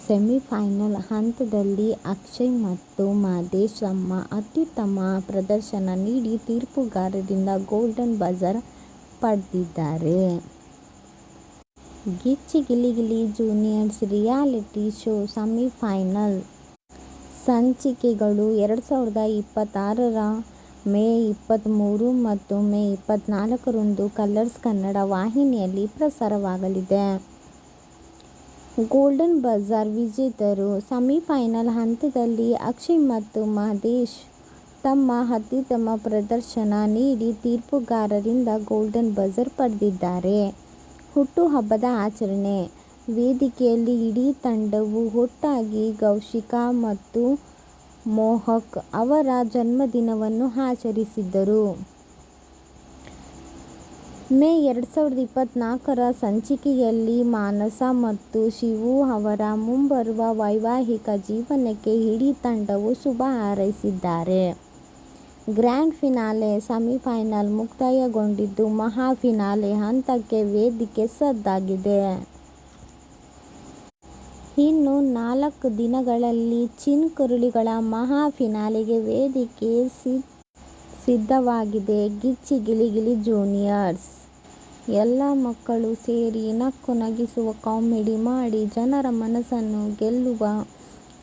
Semifinal ಹಂತದಲ್ಲಿ ಅಕ್ಷಯ್ ಮತ್ತು ಮಹೇಶ್ ತಮ್ಮ ಅತ್ಯುತ್ತಮ ಪ್ರದರ್ಶನ ನೀಡಿ ತೀರ್ಪುಗಾರರಿಂದ ಗೋಲ್ಡನ್ ಬಜರ್ ಪಡೆದಿದ್ದಾರೆ. Gicchi Gili Gili juniors reality show semifinal ಸಂಚಿಕೆಗಳು 2026ರ ಮೇ 23 ಮತ್ತು ಮೇ 24ರಂದು ಕಲರ್ಸ್ ಕನ್ನಡ ವಾಹಿನಿಯಲ್ಲಿ ಪ್ರಸಾರವಾಗಲಿದೆ. Golden buzzer ವಿಜೇತರು. ಸೆಮಿಫೈನಲ್ ಹಂತದಲ್ಲಿ ಅಕ್ಷಯ್ ಮತ್ತು ಮಹೇಶ್ ತಮ್ಮ ಅತ್ಯುತ್ತಮ ಪ್ರದರ್ಶನ ನೀಡಿ ತೀರ್ಪುಗಾರರಿಂದ ಗೋಲ್ಡನ್ ಬಜರ್ ಪಡೆದಿದ್ದಾರೆ. ಹುಟ್ಟುಹಬ್ಬದ ಆಚರಣೆ ವೇದಿಕೆಯಲ್ಲಿ ಇಡೀ ತಂಡವು ಒಟ್ಟಾಗಿ ಕೌಶಿಕ್ ಮತ್ತು ಮೋಹಕ್ ಅವರ ಜನ್ಮದಿನವನ್ನು ಆಚರಿಸಿದರು. ಮೇ 2024ರ ಸಂಚಿಕೆಯಲ್ಲಿ ಮಾನಸ ಮತ್ತು ಶಿವು ಅವರ ಮುಂಬರುವ ವೈವಾಹಿಕ ಜೀವನಕ್ಕೆ ಇಡೀ ತಂಡವು ಶುಭ ಹಾರೈಸಿದ್ದಾರೆ. ಗ್ರ್ಯಾಂಡ್ ಫಿನಾಲೆ ಸೆಮಿಫೈನಲ್ ಮುಕ್ತಾಯಗೊಂಡಿದ್ದು, ಮಹಾ ಫಿನಾಲೆ ಹಂತಕ್ಕೆ ವೇದಿಕೆ ಸಜ್ಜಾಗಿದೆ. ಇನ್ನು 4 ದಿನಗಳಲ್ಲಿ ಚಿನ್ಕುರುಳಿಗಳ ಮಹಾ ಫಿನಾಲೆಗೆ ವೇದಿಕೆ ಸಿದ್ಧವಾಗಿದೆ. ಗಿಚ್ಚಿ ಗಿಲಿ ಗಿಲಿ ಜೂನಿಯರ್ಸ್ ಎಲ್ಲ ಮಕ್ಕಳು ಸೇರಿ ನಕ್ಕು ನಗಿಸುವ ಕಾಮಿಡಿ ಮಾಡಿ ಜನರ ಮನಸ್ಸನ್ನು ಗೆಲ್ಲುವ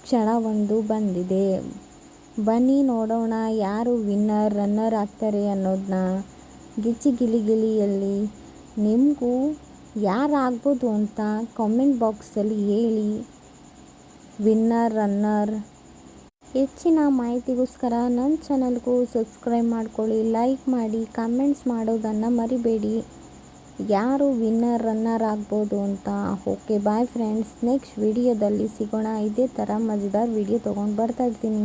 ಕ್ಷಣವೊಂದು ಬಂದಿದೆ. ಬನ್ನಿ ನೋಡೋಣ ಯಾರು ವಿನ್ನರ್ ರನ್ನರ್ ಆಗ್ತಾರೆ ಅನ್ನೋದನ್ನ. ಗಿಚ್ಚಿ ಗಿಲಿ ಗಿಲಿಯಲ್ಲಿ ನಿಮಗೂ ಯಾರಾಗ್ಬೋದು ಅಂತ ಕಾಮೆಂಟ್ ಬಾಕ್ಸಲ್ಲಿ ಹೇಳಿ. Winner runner. ಹೆಚ್ಚಿನ ಮಾಹಿತಿಗೋಸ್ಕರ ನನ್ನ ಚಾನಲ್ಗೂ ಸಬ್ಸ್ಕ್ರೈಬ್ ಮಾಡ್ಕೊಳ್ಳಿ, ಲೈಕ್ ಮಾಡಿ, ಕಮೆಂಟ್ಸ್ ಮಾಡೋದನ್ನು ಮರಿಬೇಡಿ. ಯಾರು ವಿನ್ನರ್ ರನ್ನರ್ ಆಗ್ಬೋದು ಅಂತ. ಓಕೆ ಬಾಯ್ ಫ್ರೆಂಡ್ಸ್, ನೆಕ್ಸ್ಟ್ ವಿಡಿಯೋದಲ್ಲಿ ಸಿಗೋಣ. ಇದೇ ಥರ ಮಜೆದಾರ್ ವಿಡಿಯೋ ತೊಗೊಂಡು ಬರ್ತಾ ಇರ್ತೀನಿ.